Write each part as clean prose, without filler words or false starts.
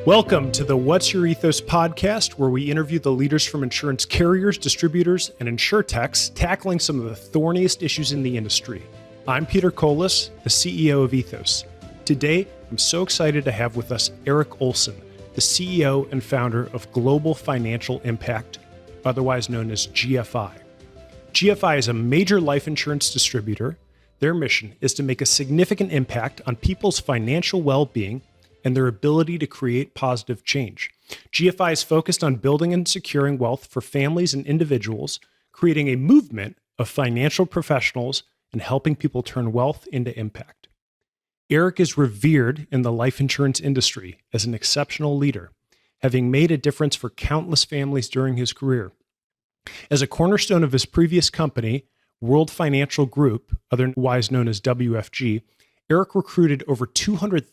Welcome to the What's Your Ethos podcast, where we interview the leaders from insurance carriers, distributors, and insurtechs tackling some of the thorniest issues in the industry. I'm Peter Colis, the CEO of ETHOS. Today, I'm so excited to have with us Eric Olsen, the CEO and founder of Global Financial Impact, otherwise known as GFI. GFI is a major life insurance distributor. Their mission is to make a significant impact on people's financial well-being and their ability to create positive change. GFI is focused on building and securing wealth for families and individuals, creating a movement of financial professionals, and helping people turn wealth into impact. Eric is revered in the life insurance industry as an exceptional leader, having made a difference for countless families during his career. As a cornerstone of his previous company, World Financial Group, otherwise known as WFG, Eric recruited over 200,000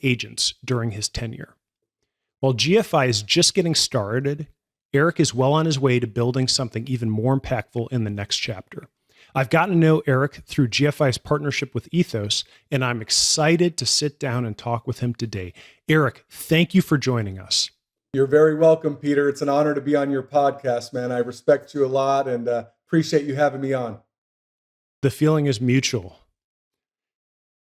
agents during his tenure. While GFI is just getting started, Eric is well on his way to building something even more impactful in the next chapter. I've gotten to know Eric through GFI's partnership with ETHOS, and I'm excited to sit down and talk with him today. Eric, thank you for joining us. You're very welcome, Peter. It's an honor to be on your podcast, man. I respect you a lot and appreciate you having me on. The feeling is mutual.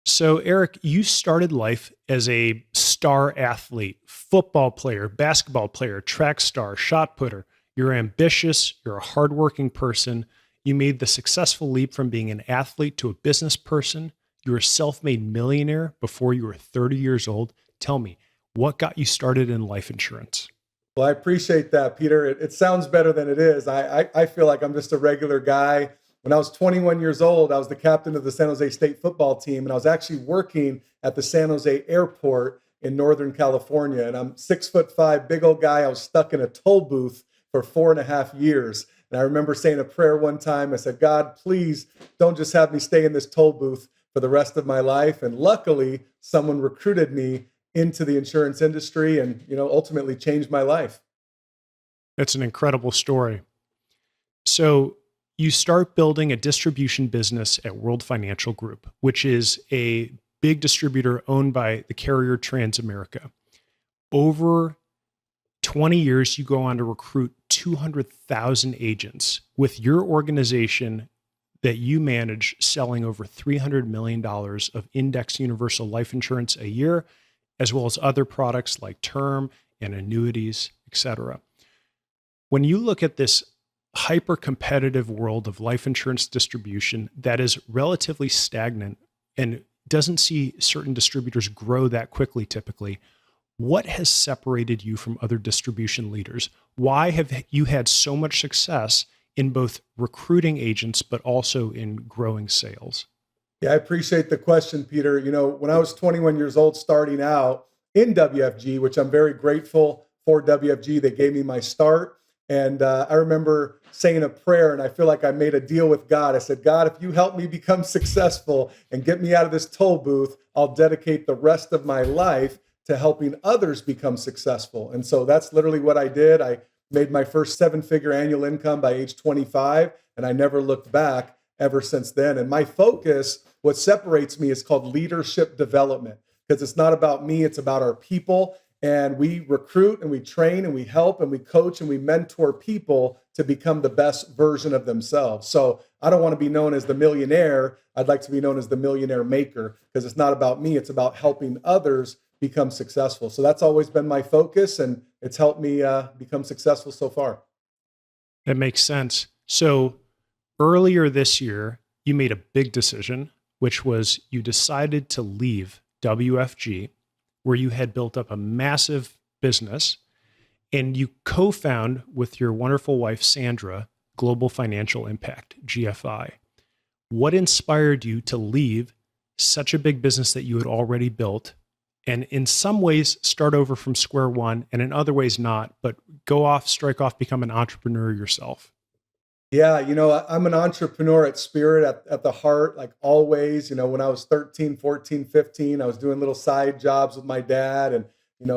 So, Eric, you started life as a star athlete, football player, basketball player, track star, shot putter. You're ambitious. You're a hardworking person. You made the successful leap from being an athlete to a business person. You were a self-made millionaire before you were 30 years old. Tell me, what got you started in life insurance? Well, I appreciate that, Peter. It sounds better than it is. I feel like I'm just a regular guy. When I was 21 years old, I was the captain of the San Jose State football team, and I was actually working at the San Jose airport in Northern California. And I'm 6'5", big old guy. I was stuck in a toll booth for 4.5 years. And I remember saying a prayer one time. I said, God, please don't just have me stay in this toll booth for the rest of my life. And luckily, someone recruited me into the insurance industry and, ultimately changed my life. That's an incredible story. So you start building a distribution business at World Financial Group, which is a big distributor owned by the carrier Transamerica. Over 20 years, you go on to recruit 200,000 agents with your organization that you manage selling over $300 million of indexed universal life insurance a year, as well as other products like term and annuities, etc. When you look at this hyper-competitive world of life insurance distribution that is relatively stagnant and doesn't see certain distributors grow that quickly typically, what has separated you from other distribution leaders? Why have you had so much success in both recruiting agents, but also in growing sales? Yeah, I appreciate the question, Peter. When I was 21 years old starting out in WFG, which I'm very grateful for WFG, they gave me my start. And I remember saying a prayer, and I feel like I made a deal with God. I said, God, if you help me become successful and get me out of this toll booth, I'll dedicate the rest of my life to helping others become successful. And so that's literally what I did. I made my first 7-figure annual income by age 25, and I never looked back ever since then. And my focus, what separates me, is called leadership development, because it's not about me, it's about our people. And we recruit and we train and we help and we coach and we mentor people to become the best version of themselves. So I don't want to be known as the millionaire. I'd like to be known as the millionaire maker, because it's not about me. It's about helping others become successful. So that's always been my focus, and it's helped me become successful so far. That makes sense. So earlier this year, you made a big decision, which was you decided to leave WFG, where you had built up a massive business, and you co-found with your wonderful wife, Sandra, Global Financial Impact, GFI. What inspired you to leave such a big business that you had already built, and in some ways start over from square one, and in other ways not, but go off, strike off, become an entrepreneur yourself? Yeah, I'm an entrepreneur at spirit, at the heart, like always. When I was 13, 14, 15, I was doing little side jobs with my dad and,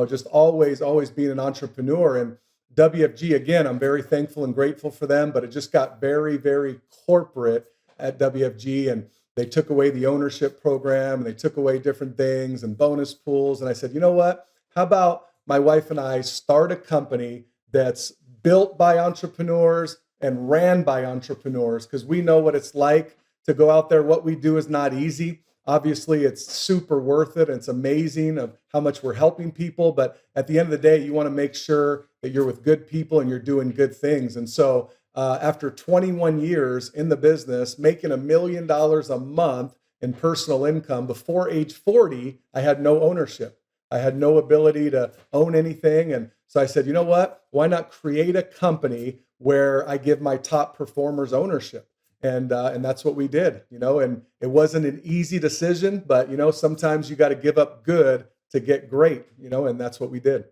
just always being an entrepreneur. And WFG, again, I'm very thankful and grateful for them, but it just got very, very corporate at WFG. And they took away the ownership program, and they took away different things and bonus pools. And I said, you know what? How about my wife and I start a company that's built by entrepreneurs and ran by entrepreneurs, because we know what it's like to go out there. What we do is not easy. Obviously, it's super worth it. It's amazing of how much we're helping people. But at the end of the day, you want to make sure that you're with good people and you're doing good things. And so after 21 years in the business, making $1 million a month in personal income, before age 40, I had no ownership. I had no ability to own anything. And so I said, you know what? Why not create a company where I give my top performers ownership? And that's what we did, and it wasn't an easy decision, but, sometimes you got to give up good to get great, and that's what we did.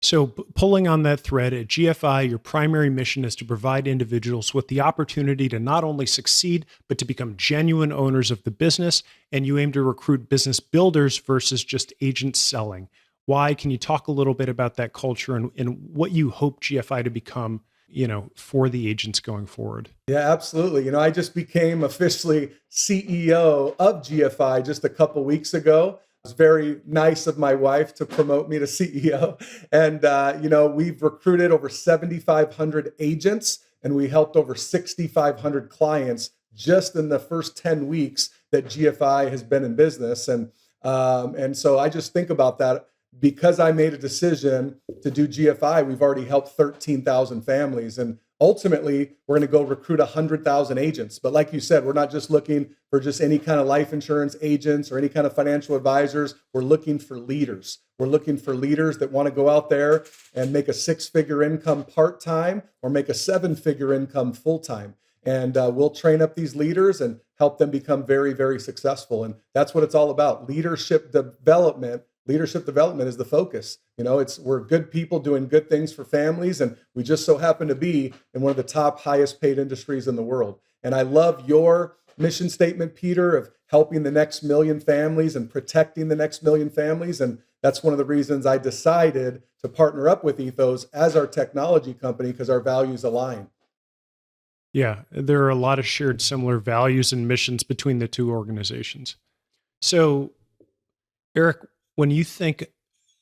So pulling on that thread, at GFI, your primary mission is to provide individuals with the opportunity to not only succeed, but to become genuine owners of the business. And you aim to recruit business builders versus just agents selling. Why? Can you talk a little bit about that culture and what you hope GFI to become, for the agents going forward? Yeah, absolutely. I just became officially CEO of GFI just a couple weeks ago. It was very nice of my wife to promote me to CEO. And, we've recruited over 7,500 agents, and we helped over 6,500 clients just in the first 10 weeks that GFI has been in business. And so I just think about that. Because I made a decision to do GFI, we've already helped 13,000 families. And ultimately, we're going to go recruit 100,000 agents. But like you said, we're not just looking for just any kind of life insurance agents or any kind of financial advisors. We're looking for leaders. We're looking for leaders that want to go out there and make a 6-figure income part-time or make a 7-figure income full-time. And we'll train up these leaders and help them become very, very successful. And that's what it's all about. Leadership development. Leadership development is the focus. We're good people doing good things for families, and we just so happen to be in one of the top highest paid industries in the world. And I love your mission statement, Peter, of helping the next million families and protecting the next million families. And that's one of the reasons I decided to partner up with ETHOS as our technology company, because our values align. Yeah, there are a lot of shared similar values and missions between the two organizations. So, Eric, when you think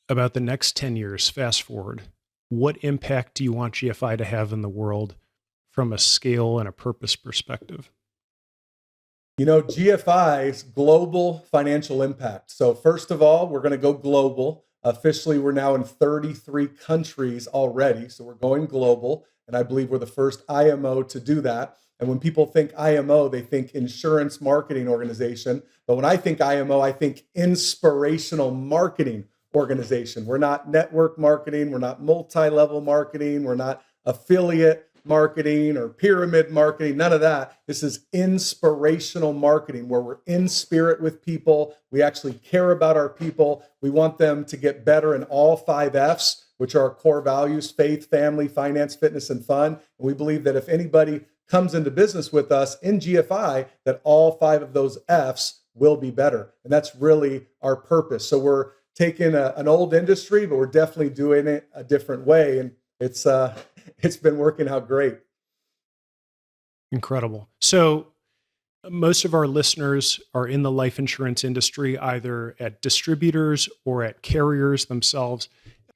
about the next 10 years, fast forward, what impact do you want GFI to have in the world from a scale and a purpose perspective? GFI's global financial impact. So first of all, we're going to go global. Officially, we're now in 33 countries already. So we're going global. And I believe we're the first IMO to do that. And when people think IMO, they think insurance marketing organization. But when I think IMO, I think inspirational marketing organization. We're not network marketing. We're not multi-level marketing. We're not affiliate marketing or pyramid marketing. None of that. This is inspirational marketing, where we're in spirit with people. We actually care about our people. We want them to get better in all 5 F's, which are our core values: faith, family, finance, fitness, and fun. And we believe that if anybody comes into business with us in GFI, that all 5 of those F's will be better. And that's really our purpose. So we're taking an old industry, but we're definitely doing it a different way. And it's been working out great. Incredible. So most of our listeners are in the life insurance industry, either at distributors or at carriers themselves.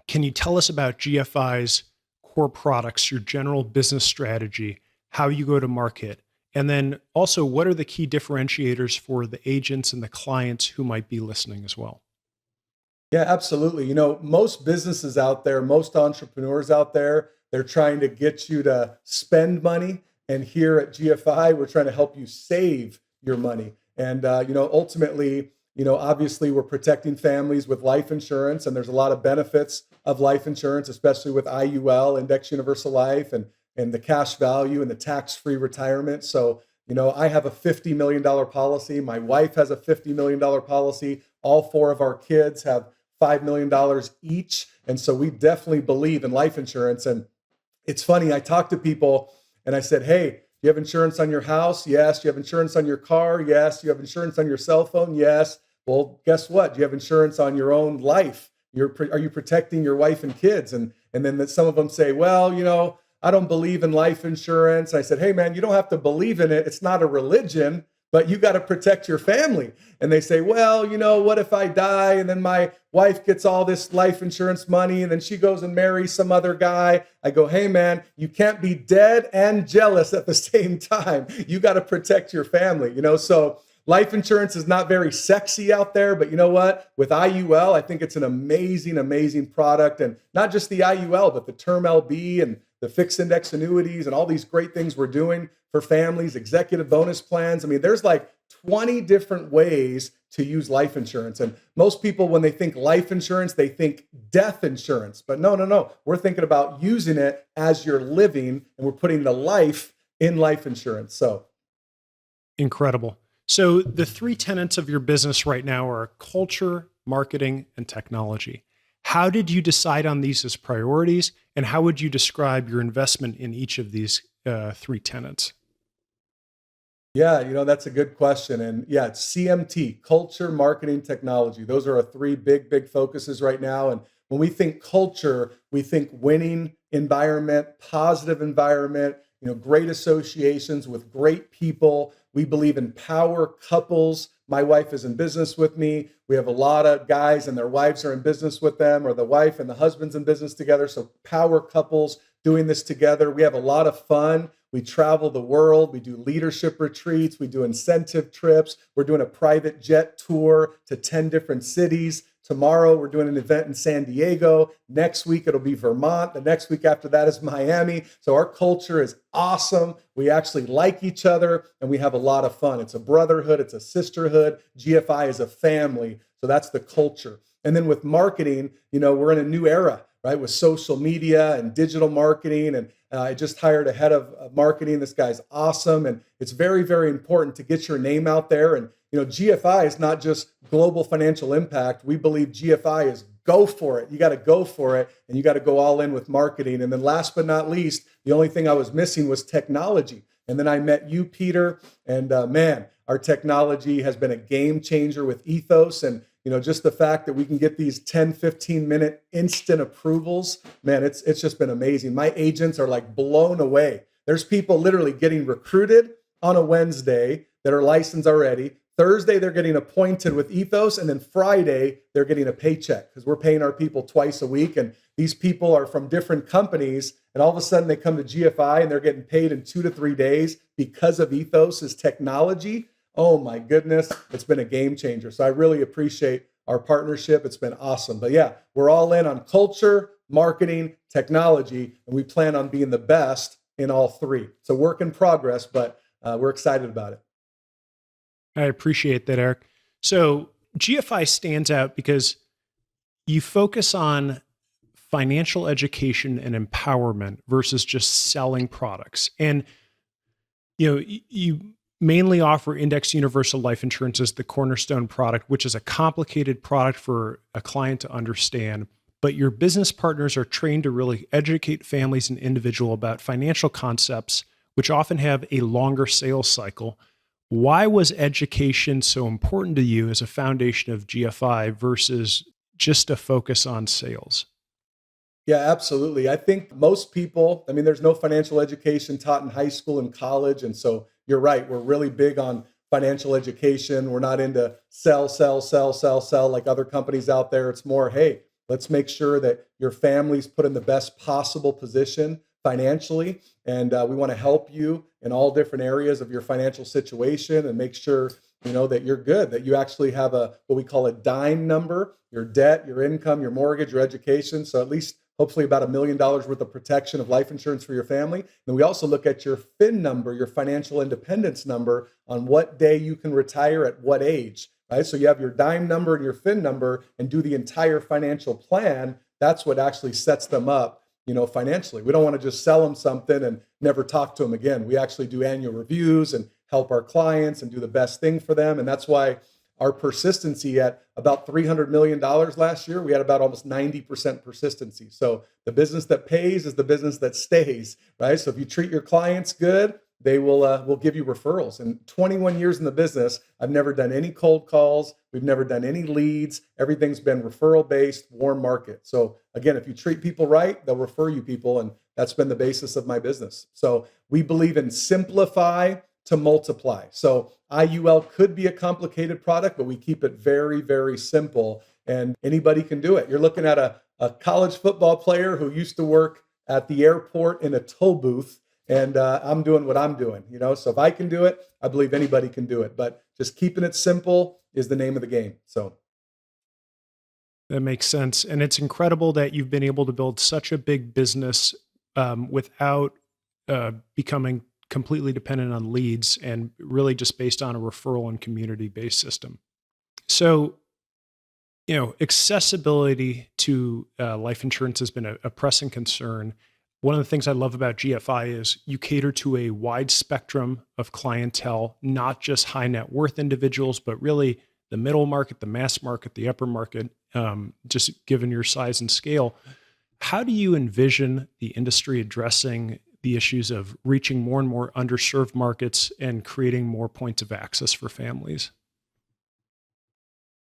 Can you tell us about GFI's core products, your general business strategy, how you go to market, and then also what are the key differentiators for the agents and the clients who might be listening as well? Yeah, absolutely. Most businesses out there, most entrepreneurs out there, they're trying to get you to spend money. And here at GFI, we're trying to help you save your money. And, ultimately, obviously we're protecting families with life insurance, and there's a lot of benefits of life insurance, especially with IUL, Index Universal Life, and the cash value and the tax-free retirement. So, I have a $50 million policy. My wife has a $50 million policy. All 4 of our kids have $5 million each. And so we definitely believe in life insurance. And it's funny, I talk to people and I said, hey, do you have insurance on your house? Yes. Do you have insurance on your car? Yes. Do you have insurance on your cell phone? Yes. Well, guess what? Do you have insurance on your own life? Are you protecting your wife and kids? And then some of them say, well, I don't believe in life insurance. I said, hey man, you don't have to believe in it. It's not a religion. but you got to protect your family. And they say, well, what if I die and then my wife gets all this life insurance money and then she goes and marries some other guy? I go, hey man, you can't be dead and jealous at the same time. You got to protect your family, so life insurance is not very sexy out there, but you know what? With IUL, I think it's an amazing, amazing product. And not just the IUL, but the term LB and the fixed index annuities and all these great things we're doing for families, executive bonus plans. I mean, there's like 20 different ways to use life insurance. And most people, when they think life insurance, they think death insurance. But no. We're thinking about using it as you're living, and we're putting the life in life insurance. So incredible. So the three tenets of your business right now are culture, marketing, and technology. How did you decide on these as priorities, and how would you describe your investment in each of these three tenets? Yeah, that's a good question. And yeah, it's CMT, culture, marketing, technology. Those are our three big focuses right now. And when we think culture, we think winning environment, positive environment, great associations with great people. We believe in power couples. My wife is in business with me. We have a lot of guys and their wives are in business with them, or the wife and the husband's in business together. So power couples doing this together. We have a lot of fun. We travel the world. We do leadership retreats. We do incentive trips. We're doing a private jet tour to 10 different cities. Tomorrow, we're doing an event in San Diego. Next week, it'll be Vermont. The next week after that is Miami. So our culture is awesome. We actually like each other, and we have a lot of fun. It's a brotherhood. It's a sisterhood. GFI is a family. So that's the culture. And then with marketing, we're in a new era, right? With social media and digital marketing. And I just hired a head of marketing. This guy's awesome. And it's very, very important to get your name out there. And GFI is not just global financial impact. We believe GFI is go for it. You got to go for it, and you got to go all in with marketing. And then last but not least, the only thing I was missing was technology. And then I met you, Peter, and man, our technology has been a game changer with ETHOS. And just the fact that we can get these 10, 15-minute instant approvals, man, it's just been amazing. My agents are like blown away. There's people literally getting recruited on a Wednesday that are licensed already. Thursday, they're getting appointed with ETHOS, and then Friday, they're getting a paycheck because we're paying our people twice a week. And these people are from different companies, and all of a sudden they come to GFI and they're getting paid in 2 to 3 days because of ETHOS's technology. Oh my goodness, it's been a game changer. So I really appreciate our partnership. It's been awesome. But yeah, we're all in on culture, marketing, technology, and we plan on being the best in all three. It's a work in progress, but we're excited about it. I appreciate that, Eric. So GFI stands out because you focus on financial education and empowerment versus just selling products. And, you mainly offer index universal life insurance as the cornerstone product, which is a complicated product for a client to understand. But your business partners are trained to really educate families and individuals about financial concepts, which often have a longer sales cycle. Why was education so important to you as a foundation of GFI versus just a focus on sales? Yeah, absolutely. I think most people, there's no financial education taught in high school and college. And so you're right. We're really big on financial education. We're not into sell like other companies out there. It's more, hey, let's make sure that your family's put in the best possible position financially. And we want to help you in all different areas of your financial situation and make sure, that you're good, that you actually have what we call a dime number, your debt, your income, your mortgage, your education. So at least hopefully about $1 million worth of protection of life insurance for your family. And we also look at your FIN number, your financial independence number, on what day you can retire at what age, right? So you have your dime number and your FIN number and do the entire financial plan. That's what actually sets them up, financially. We don't want to just sell them something and never talk to them again. We actually do annual reviews and help our clients and do the best thing for them. And that's why our persistency at about $300 million last year, we had about almost 90% persistency. So the business that pays is the business that stays, right? So if you treat your clients good, they will give you referrals. And 21 years in the business, I've never done any cold calls. We've never done any leads. Everything's been referral-based, warm market. So again, if you treat people right, they'll refer you people. And that's been the basis of my business. So we believe in simplify, to multiply. So IUL could be a complicated product, but we keep it very, very simple, and anybody can do it. You're looking at a college football player who used to work at the airport in a toll booth, and I'm doing what I'm doing, So if I can do it, I believe anybody can do it. But just keeping it simple is the name of the game. So that makes sense. And it's incredible that you've been able to build such a big business without becoming completely dependent on leads and really just based on a referral and community-based system. So, accessibility to life insurance has been a pressing concern. One of the things I love about GFI is you cater to a wide spectrum of clientele, not just high net worth individuals, but really the middle market, the mass market, the upper market, just given your size and scale. How do you envision the industry addressing the issues of reaching more and more underserved markets and creating more points of access for families?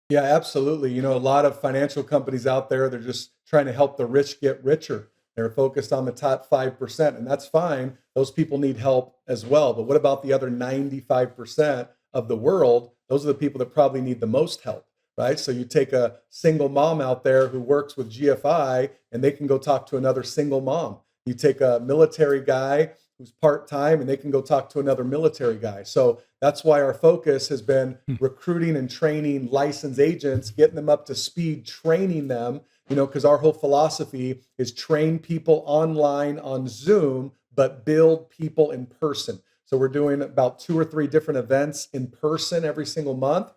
yeah, absolutely. A lot of financial companies out there, they're just trying to help the rich get richer. They're focused on the top 5%, and that's fine. Those people need help as well. But what about the other 95% of the world? Those are the people that probably need the most help, right? So you take a single mom out there who works with GFI, and they can go talk to another single mom. You take a military guy who's part-time, and they can go talk to another military guy. So that's why our focus has been recruiting and training licensed agents, getting them up to speed, training them, because our whole philosophy is train people online on Zoom, but build people in person. So we're doing about 2 or 3 different events in person every single month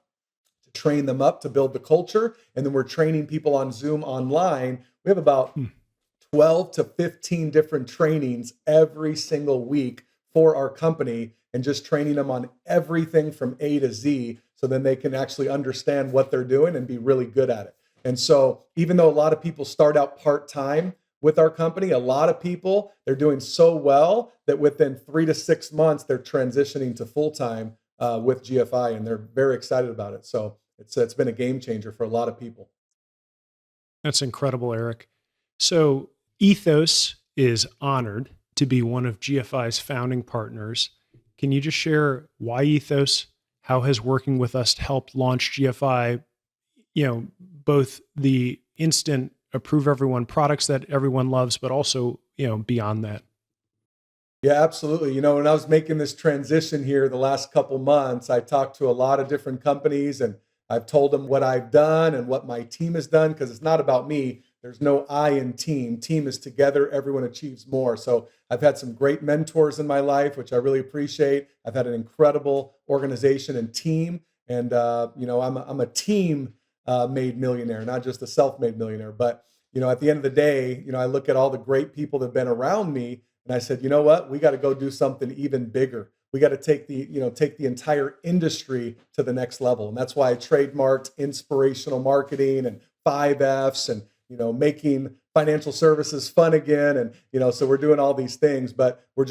to train them up to build the culture. And then we're training people on Zoom online. We have about 12 to 15 different trainings every single week for our company, and just training them on everything from A to Z, so then they can actually understand what they're doing and be really good at it. And so even though a lot of people start out part-time with our company, a lot of people, they're doing so well that within 3 to 6 months, they're transitioning to full-time with GFI, and they're very excited about it. So it's been a game changer for a lot of people. That's incredible, Eric. So ETHOS is honored to be one of GFI's founding partners. Can you just share why ETHOS? How has working with us helped launch GFI, both the instant approve everyone products that everyone loves, but also, beyond that? Yeah, absolutely. When I was making this transition here the last couple months, I talked to a lot of different companies, and I've told them what I've done and what my team has done, because it's not about me. There's no I in team. Team is together. Everyone achieves more. So I've had some great mentors in my life, which I really appreciate. I've had an incredible organization and team. And, I'm a team made millionaire, not just a self-made millionaire. But, at the end of the day, I look at all the great people that have been around me, and I said, you know what? We got to go do something even bigger. We got to take the entire industry to the next level. And that's why I trademarked inspirational marketing and 5Fs and, making financial services fun again. And, so we're doing all these things, but we're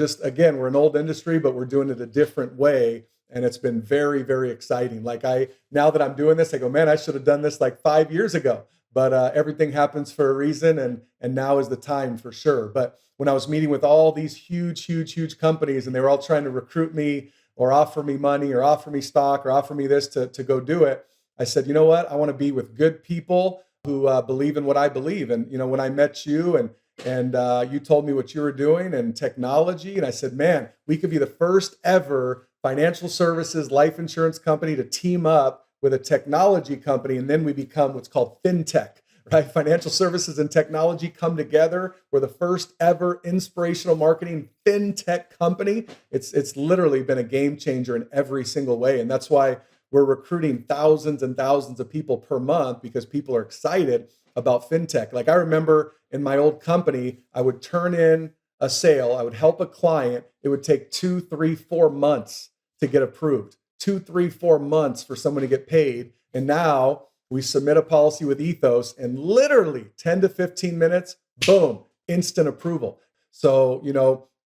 an old industry, but we're doing it a different way. And it's been very, very exciting. Now that I'm doing this, I go, man, I should have done this like 5 years ago, but everything happens for a reason. And now is the time for sure. But when I was meeting with all these huge companies, and they were all trying to recruit me or offer me money or offer me stock or offer me this to go do it, I said, you know what? I want to be with good people who believe in what I believe. And, when I met you and you told me what you were doing and technology, and I said, man, we could be the first ever financial services life insurance company to team up with a technology company. And then we become what's called fintech, right? Financial services and technology come together. We're the first ever inspirational marketing fintech company. It's literally been a game changer in every single way. And that's why we're recruiting thousands and thousands of people per month, because people are excited about fintech. Like I remember in my old company, I would turn in a sale, I would help a client. It would take 2, 3, 4 months to get approved, 2, 3, 4 months for someone to get paid. And now we submit a policy with ETHOS, and literally 10 to 15 minutes, boom, instant approval. So,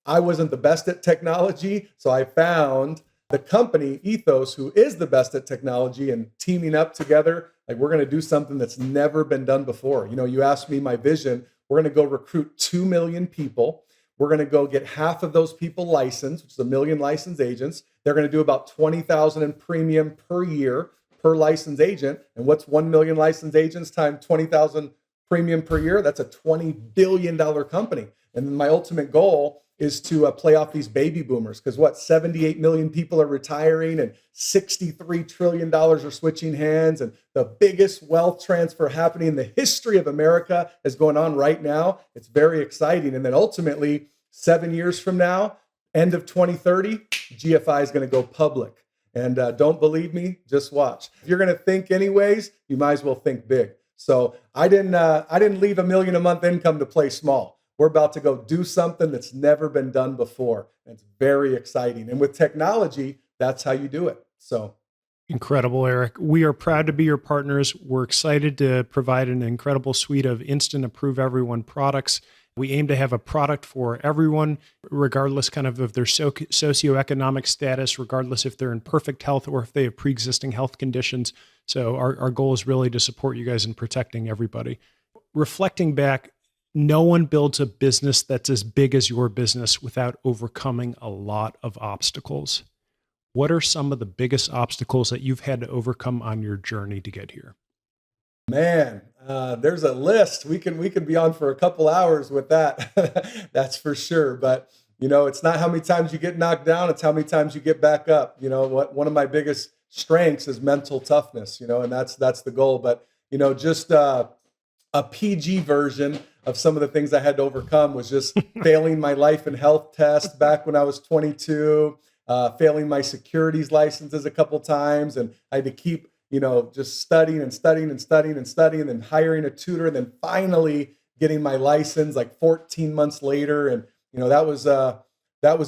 I wasn't the best at technology. So I found the company ETHOS, who is the best at technology, and teaming up together, like we're going to do something that's never been done before. You asked me my vision. We're going to go recruit 2 million people. We're going to go get half of those people licensed, which is 1 million licensed agents. They're going to do about 20,000 in premium per year per licensed agent. And what's 1 million licensed agents times 20,000 premium per year? That's a $20 billion company. And then my ultimate goal is to play off these baby boomers, because 78 million people are retiring and $63 trillion are switching hands. And the biggest wealth transfer happening in the history of America is going on right now. It's very exciting. And then ultimately, 7 years from now, end of 2030, GFI is going to go public. And don't believe me, just watch. If you're going to think anyways, you might as well think big. So I didn't leave $1 million a month income to play small. We're about to go do something that's never been done before. And it's very exciting. And with technology, that's how you do it. So incredible, Eric. We are proud to be your partners. We're excited to provide an incredible suite of instant approve everyone products. We aim to have a product for everyone, regardless kind of their socioeconomic status, regardless if they're in perfect health or if they have pre-existing health conditions. So our goal is really to support you guys in protecting everybody. Reflecting back, no one builds a business that's as big as your business without overcoming a lot of obstacles. What are some of the biggest obstacles that you've had to overcome on your journey to get here? Man, there's a list. We can be on for a couple hours with that. That's for sure. But it's not how many times you get knocked down; it's how many times you get back up. One of my biggest strengths is mental toughness. And that's the goal. But just a PG version of some of the things I had to overcome was just failing my life and health test back when I was 22, failing my securities licenses a couple times, and I had to keep just studying and then hiring a tutor, and then finally getting my license like 14 months later. And, that was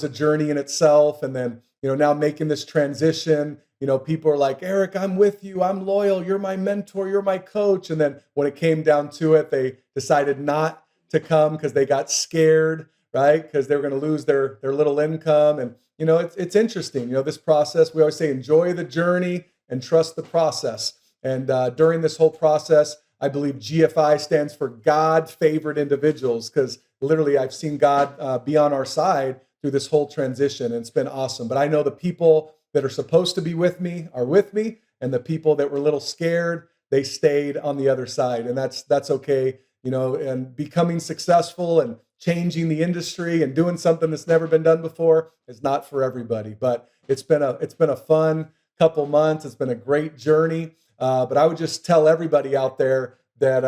a journey in itself. And then, now making this transition, people are like, Eric, I'm with you. I'm loyal. You're my mentor. You're my coach. And then when it came down to it, they decided not to come because they got scared, right? Because they were going to lose their little income. And, it's interesting, this process. We always say, enjoy the journey and trust the process. And during this whole process, I believe GFI stands for God-favored individuals, because literally I've seen God be on our side through this whole transition, and it's been awesome. But I know the people that are supposed to be with me are with me, and the people that were a little scared, they stayed on the other side, and that's okay. And becoming successful and changing the industry and doing something that's never been done before is not for everybody. But it's been a fun couple months. It's been a great journey. But I would just tell everybody out there that,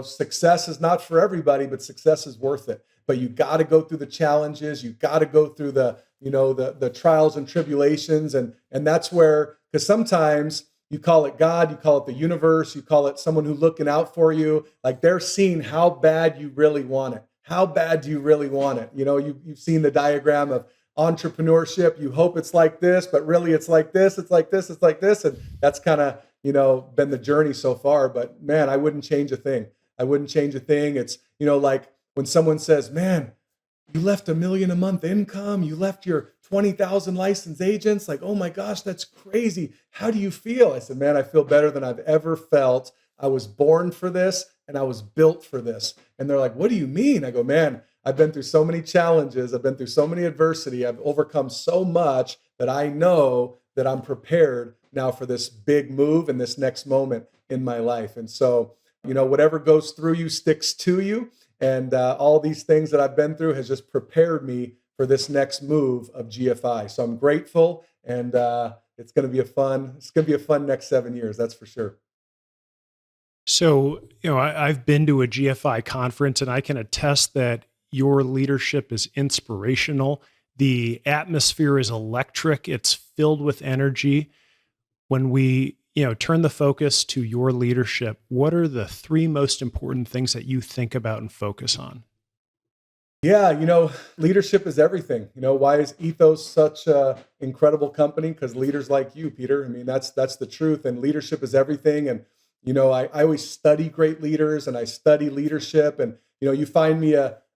success is not for everybody, but success is worth it. But you got to go through the challenges. You got to go through the trials and tribulations. And that's where, because sometimes you call it God, you call it the universe, you call it someone who's looking out for you. Like, they're seeing how bad you really want it. How bad do you really want it? You've seen the diagram of entrepreneurship. You hope it's like this, but really it's like this, it's like this, it's like this. And that's kind of, been the journey so far. But man, I wouldn't change a thing. I wouldn't change a thing. It's, like when someone says, man, you left $1 million a month income, you left your 20,000 licensed agents. Like, oh my gosh, that's crazy. How do you feel? I said, man, I feel better than I've ever felt. I was born for this and I was built for this. And they're like, what do you mean? I go, man, I've been through so many challenges. I've been through so many adversity. I've overcome so much that I know that I'm prepared now for this big move and this next moment in my life. And so, whatever goes through you sticks to you. And all these things that I've been through has just prepared me for this next move of GFI. So I'm grateful, and it's going to be a fun next 7 years. That's for sure. So, I've been to a GFI conference, and I can attest that your leadership is inspirational. The atmosphere is electric. It's filled with energy. When we, turn the focus to your leadership, what are the 3 most important things that you think about and focus on? Yeah, leadership is everything. Why is ETHOS such an incredible company? Because leaders like you, Peter. I mean, that's the truth. And leadership is everything. And I always study great leaders, and I study leadership. And you find me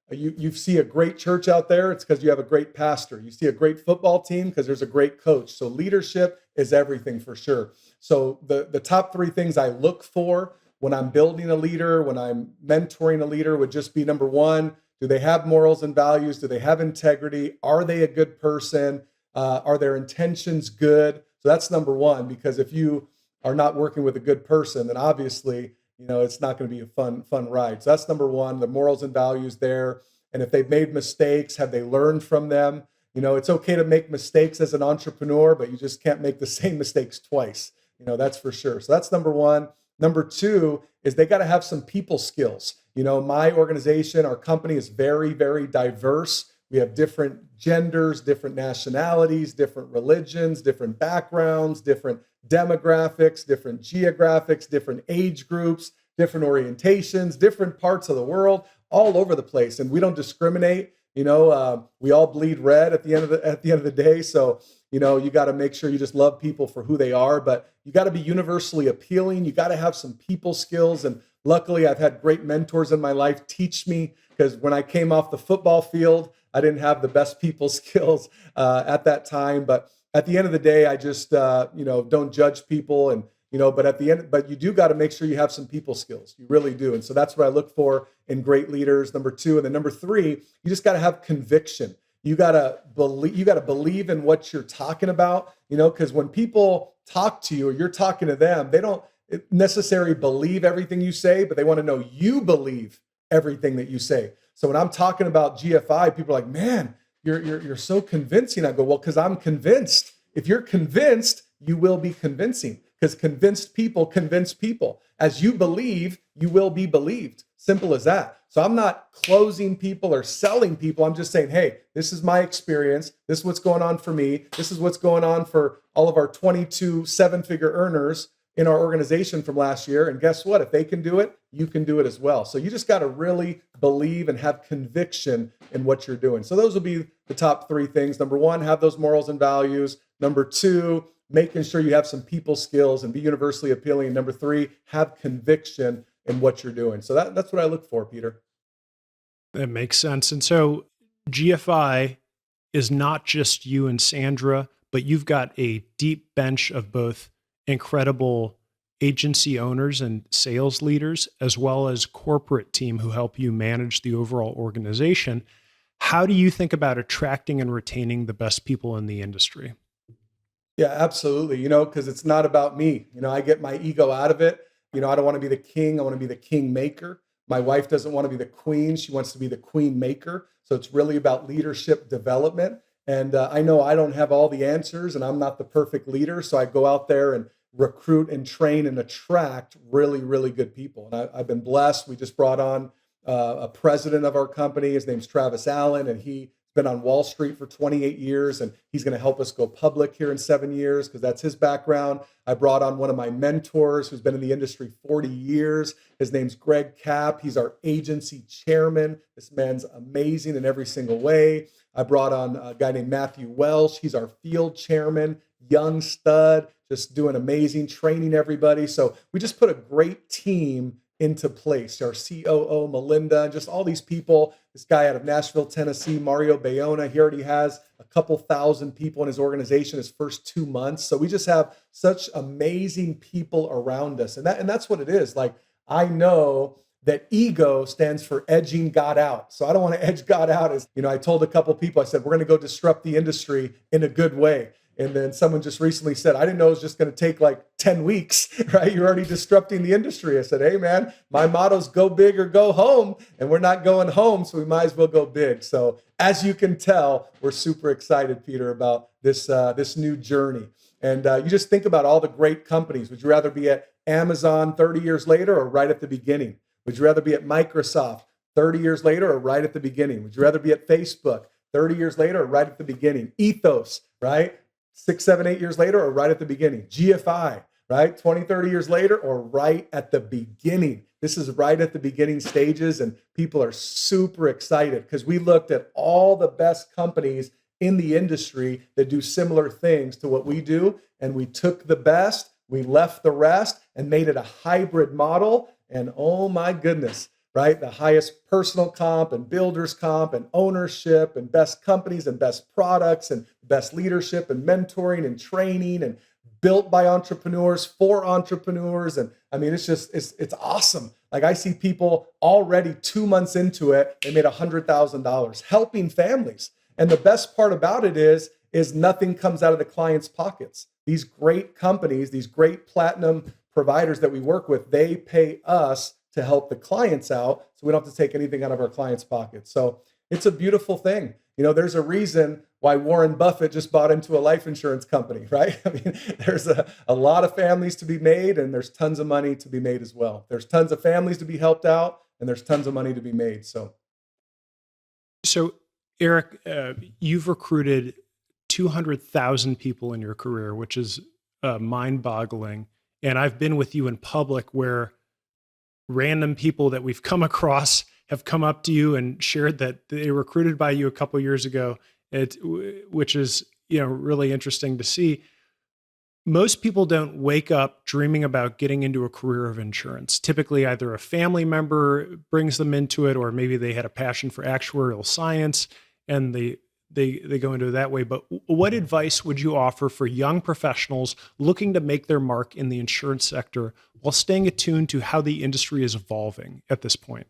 you see a great church out there, it's because you have a great pastor. You see a great football team because there's a great coach. So leadership is everything for sure. So the top 3 things I look for when I'm building a leader, when I'm mentoring a leader, would just be, number 1, Do they have morals and values? Do they have integrity? Are they a good person? Are their intentions good? So that's number one, because if you are not working with a good person, then obviously, it's not going to be a fun ride. So that's number one, the morals and values there. And if they've made mistakes, have they learned from them? It's okay to make mistakes as an entrepreneur, but you just can't make the same mistakes twice. That's for sure. So that's number one. Number two is they got to have some people skills. My organization, our company is very, very diverse. We have different genders, different nationalities, different religions, different backgrounds, different demographics, different geographics, different age groups, different orientations, different parts of the world, all over the place. And we don't discriminate. We all bleed red at the end of the day. So, you got to make sure you just love people for who they are, but you got to be universally appealing. You got to have some people skills. And luckily, I've had great mentors in my life teach me, because when I came off the football field, I didn't have the best people skills at that time. But at the end of the day, I just, don't judge people. And, but you do got to make sure you have some people skills. You really do. And so that's what I look for in great leaders, number two. And then number three, you just got to have conviction. You got to believe in what you're talking about, because when people talk to you or you're talking to them, they don't necessarily believe everything you say, but they want to know you believe everything that you say. So when I'm talking about GFI, people are like, man, you're so convincing. I go, well, because I'm convinced. If you're convinced, you will be convincing, because convinced people convince people. As you believe, you will be believed. Simple as that. So I'm not closing people or selling people. I'm just saying, hey, this is my experience. This is what's going on for me. This is what's going on for all of our 22 seven-figure earners in our organization from last year. And guess what? If they can do it, you can do it as well. So you just got to really believe and have conviction in what you're doing. So those will be the top three things. Number one, have those morals and values. Number two, making sure you have some people skills and be universally appealing. And number three, have conviction in what you're doing. So that's what I look for, Peter. That makes sense. And so GFI is not just you and Sandra, but you've got a deep bench of both incredible agency owners and sales leaders, as well as corporate team who help you manage the overall organization. How do you think about attracting and retaining the best people in the industry? Yeah, absolutely. Because it's not about me. I get my ego out of it. I don't want to be the king. I want to be the king maker. My wife doesn't want to be the queen. She wants to be the queen maker. So it's really about leadership development. And I know I don't have all the answers and I'm not the perfect leader. So I go out there and recruit and train and attract really, really good people. And I've been blessed. We just brought on a president of our company. His name's Travis Allen, and he's been on Wall Street for 28 years, and he's going to help us go public here in 7 years because that's his background. I brought on one of my mentors who's been in the industry 40 years. His name's Greg Kapp. He's our agency chairman. This man's amazing in every single way. I brought on a guy named Matthew Welsh. He's our field chairman, young stud, just doing amazing, training everybody. So we just put a great team into place. Our COO, Melinda, just all these people. This guy out of Nashville, Tennessee, Mario Bayona, he already has a couple thousand people in his organization his first 2 months. So we just have such amazing people around us. And that's what it is. Like, I know that ego stands for edging God out. So I don't want to edge God out. As I told a couple people, I said, we're going to go disrupt the industry in a good way. And then someone just recently said, I didn't know it was just going to take like 10 weeks, right? You're already disrupting the industry. I said, hey man, my motto's go big or go home, and we're not going home, so we might as well go big. So as you can tell, we're super excited, Peter, about this new journey. And you just think about all the great companies. Would you rather be at Amazon 30 years later or right at the beginning? Would you rather be at Microsoft 30 years later or right at the beginning? Would you rather be at Facebook 30 years later or right at the beginning? ETHOS, right? 6, 7, 8 years later or right at the beginning? GFI, right? 20, 30 years later or right at the beginning? This is right at the beginning stages, and people are super excited because we looked at all the best companies in the industry that do similar things to what we do, and we took the best, we left the rest, and made it a hybrid model. And oh my goodness, right? The highest personal comp and builders comp and ownership and best companies and best products and best leadership and mentoring and training and built by entrepreneurs for entrepreneurs. And I mean, it's awesome. Like I see people already 2 months into it, they made $100,000 helping families. And the best part about it is nothing comes out of the client's pockets. These great companies, these great platinum providers that we work with, they pay us to help the clients out, so we don't have to take anything out of our clients' pockets. So it's a beautiful thing. There's a reason why Warren Buffett just bought into a life insurance company, right? I mean, there's a lot of families to be made, and there's tons of money to be made as well. There's tons of families to be helped out, and there's tons of money to be made. So Eric, you've recruited 200,000 people in your career, which is mind-boggling. And I've been with you in public where random people that we've come across have come up to you and shared that they were recruited by you a couple of years ago, which is really interesting to see. Most people don't wake up dreaming about getting into a career of insurance. Typically, either a family member brings them into it, or maybe they had a passion for actuarial science and they go into it that way. But what advice would you offer for young professionals looking to make their mark in the insurance sector while staying attuned to how the industry is evolving at this point?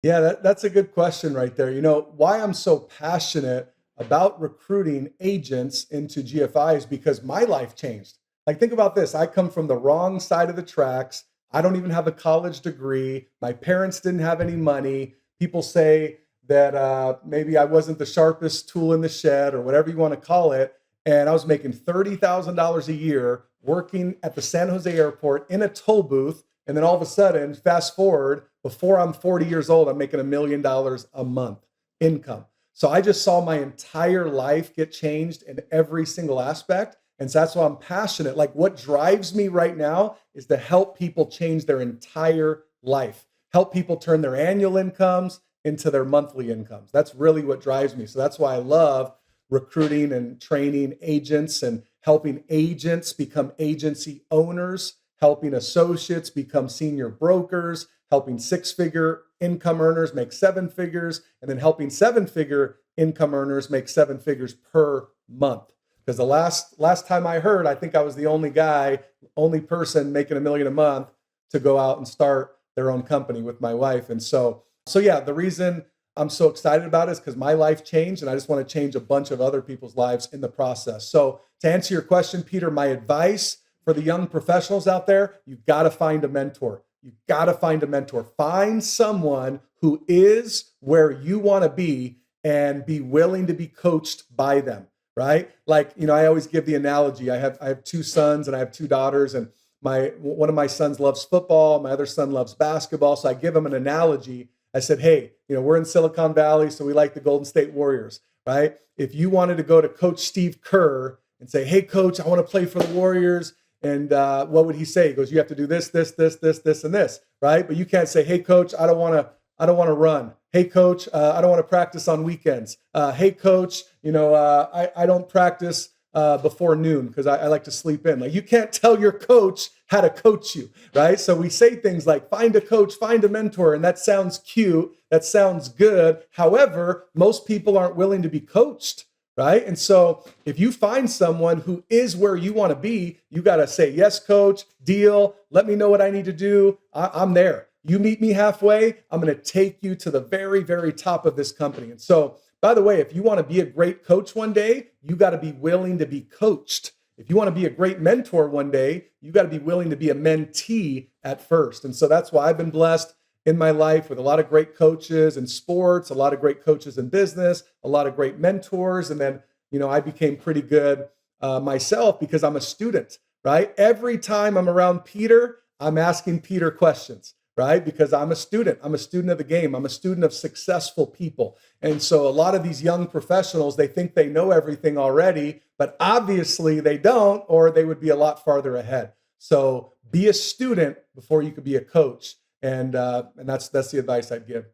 Yeah, that's a good question right there. Why I'm so passionate about recruiting agents into GFI is because my life changed. Like, think about this. I come from the wrong side of the tracks. I don't even have a college degree. My parents didn't have any money. People say that maybe I wasn't the sharpest tool in the shed or whatever you want to call it. And I was making $30,000 a year working at the San Jose airport in a toll booth. And then all of a sudden, fast forward, before I'm 40 years old, I'm making $1 million a month income. So I just saw my entire life get changed in every single aspect. And so that's why I'm passionate. Like, what drives me right now is to help people change their entire life, help people turn their annual incomes into their monthly incomes. That's really what drives me. So that's why I love recruiting and training agents and helping agents become agency owners, helping associates become senior brokers, helping six-figure income earners make seven figures, and then helping seven-figure income earners make seven figures per month. Because the last time I heard, I think I was the only person making $1 million a month to go out and start their own company with my wife. And so yeah, the reason I'm so excited about it is because my life changed, and I just want to change a bunch of other people's lives in the process. So to answer your question, Peter, my advice for the young professionals out there, you've got to find a mentor. You've got to find a mentor. Find someone who is where you want to be and be willing to be coached by them, right? Like, I always give the analogy. I have two sons and I have two daughters, and one of my sons loves football. My other son loves basketball. So I give him an analogy. I said, hey, we're in Silicon Valley, so we like the Golden State Warriors, right? If you wanted to go to Coach Steve Kerr and say, hey, coach, I want to play for the Warriors, and what would he say? He goes, you have to do this, this, this, this, this, and this, right? But you can't say, hey, coach, I don't want to run. Hey, coach, I don't want to practice on weekends. Hey, coach, I don't practice before noon because I like to sleep in. Like, you can't tell your coach how to coach you, right? So we say things like, find a coach, find a mentor, and that sounds cute. That sounds good. However, most people aren't willing to be coached, right? And so if you find someone who is where you want to be, you got to say, yes, coach, deal. Let me know what I need to do. I'm there. You meet me halfway. I'm going to take you to the very, very top of this company. And so, by the way, if you want to be a great coach one day, you got to be willing to be coached. If you want to be a great mentor one day, you got to be willing to be a mentee at first. And so that's why I've been blessed in my life with a lot of great coaches in sports, a lot of great coaches in business, a lot of great mentors. And then, I became pretty good myself because I'm a student, right? Every time I'm around Peter, I'm asking Peter questions, right? Because I'm a student. I'm a student of the game. I'm a student of successful people. And so a lot of these young professionals, they think they know everything already, but obviously they don't, or they would be a lot farther ahead. So be a student before you could be a coach. And that's the advice I'd give.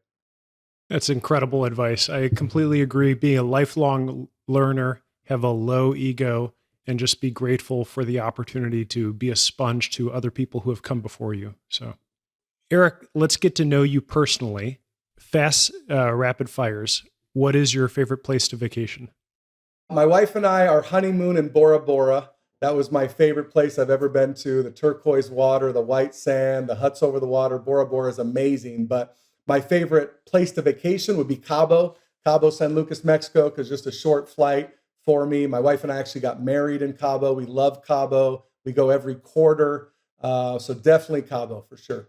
That's incredible advice. I completely agree. Being a lifelong learner, have a low ego, and just be grateful for the opportunity to be a sponge to other people who have come before you. So, Eric, let's get to know you personally. Fast, rapid fires. What is your favorite place to vacation? My wife and I, our honeymoon in Bora Bora, that was my favorite place I've ever been to. The turquoise water, the white sand, the huts over the water. Bora Bora is amazing. But my favorite place to vacation would be Cabo, San Lucas, Mexico, because just a short flight for me. My wife and I actually got married in Cabo. We love Cabo. We go every quarter. So definitely Cabo for sure.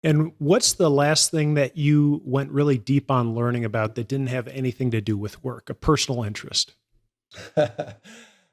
And what's the last thing that you went really deep on learning about that didn't have anything to do with work, a personal interest?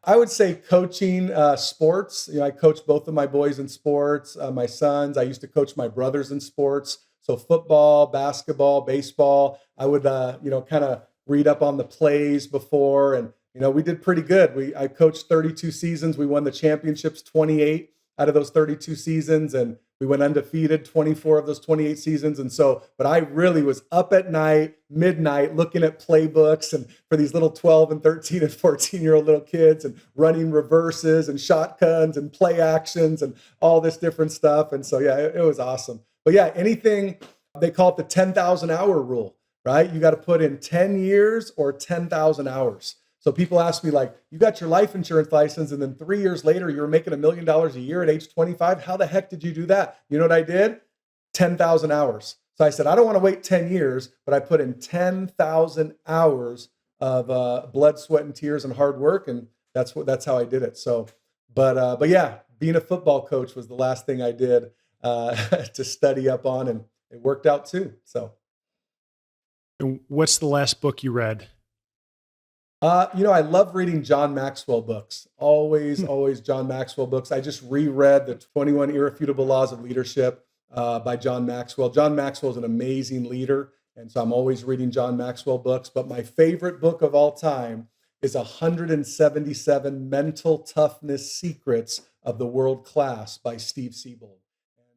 I would say coaching sports. I coach both of my boys in sports, my sons. I used to coach my brothers in sports. So football, basketball, baseball. I would, kind of read up on the plays before. And, we did pretty good. I coached 32 seasons. We won the championships 28 out of those 32 seasons. And we went undefeated 24 of those 28 seasons. And so, but I really was up at night, midnight, looking at playbooks and for these little 12 and 13 and 14-year-old little kids and running reverses and shotguns and play actions and all this different stuff. And so, yeah, it was awesome. But yeah, anything, they call it the 10,000 hour rule, right? You got to put in 10 years or 10,000 hours. So people ask me like, you got your life insurance license and then 3 years later, you're making $1 million a year at age 25. How the heck did you do that? You know what I did? 10,000 hours. So I said, I don't want to wait 10 years, but I put in 10,000 hours of blood, sweat, and tears and hard work. And that's how I did it. So, but yeah, being a football coach was the last thing I did to study up on, and it worked out too. So. And what's the last book you read? I love reading John Maxwell books. Always John Maxwell books. I just reread the 21 Irrefutable Laws of Leadership by John Maxwell. John Maxwell is an amazing leader, and so I'm always reading John Maxwell books. But my favorite book of all time is 177 Mental Toughness Secrets of the World Class by Steve Siebold.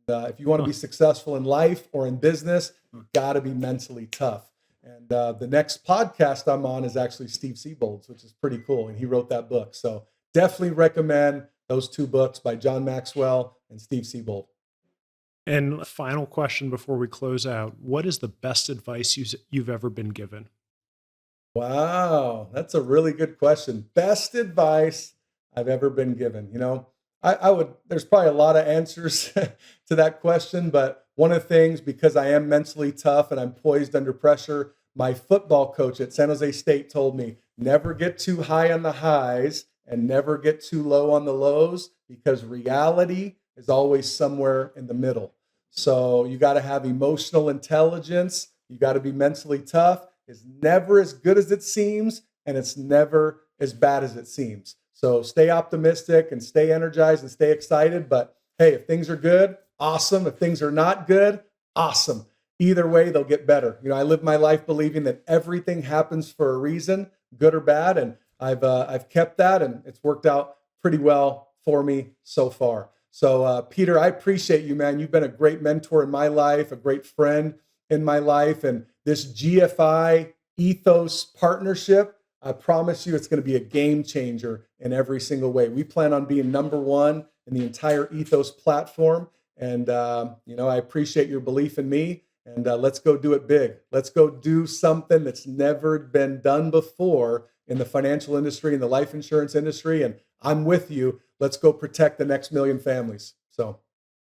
And if you want to be successful in life or in business, you've got to be mentally tough. And the next podcast I'm on is actually Steve Siebold's, which is pretty cool. And he wrote that book. So definitely recommend those two books by John Maxwell and Steve Siebold. And a final question before we close out. What is the best advice you've ever been given? Wow, that's a really good question. Best advice I've ever been given. There's probably a lot of answers to that question, but one of the things, because I am mentally tough and I'm poised under pressure, my football coach at San Jose State told me, never get too high on the highs and never get too low on the lows, because reality is always somewhere in the middle. So you got to have emotional intelligence. You got to be mentally tough. It's never as good as it seems, and it's never as bad as it seems. So stay optimistic and stay energized and stay excited. But hey, if things are good, awesome. If things are not good, awesome. Either way, they'll get better. I live my life believing that everything happens for a reason, good or bad. And I've kept that, and it's worked out pretty well for me so far. So Peter, I appreciate you, man. You've been a great mentor in my life, a great friend in my life. And this GFI ETHOS partnership, I promise you it's going to be a game changer in every single way. We plan on being number one in the entire ETHOS platform. And, I appreciate your belief in me, and let's go do it big. Let's go do something that's never been done before in the financial industry, in the life insurance industry. And I'm with you. Let's go protect the next million families. So,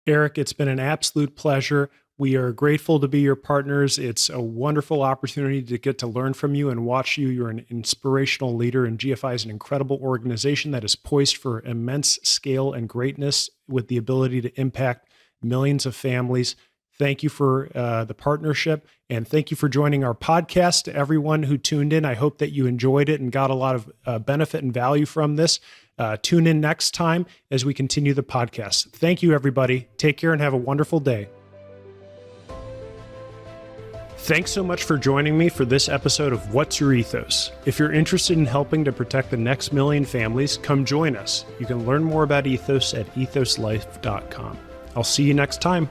Eric, it's been an absolute pleasure. We are grateful to be your partners. It's a wonderful opportunity to get to learn from you and watch you. You're an inspirational leader, and GFI is an incredible organization that is poised for immense scale and greatness with the ability to impact millions of families. Thank you for the partnership, and thank you for joining our podcast. To everyone who tuned in, I hope that you enjoyed it and got a lot of benefit and value from this. Tune in next time as we continue the podcast. Thank you, everybody. Take care and have a wonderful day. Thanks so much for joining me for this episode of What's Your Ethos? If you're interested in helping to protect the next million families, come join us. You can learn more about Ethos at ethoslife.com. I'll see you next time.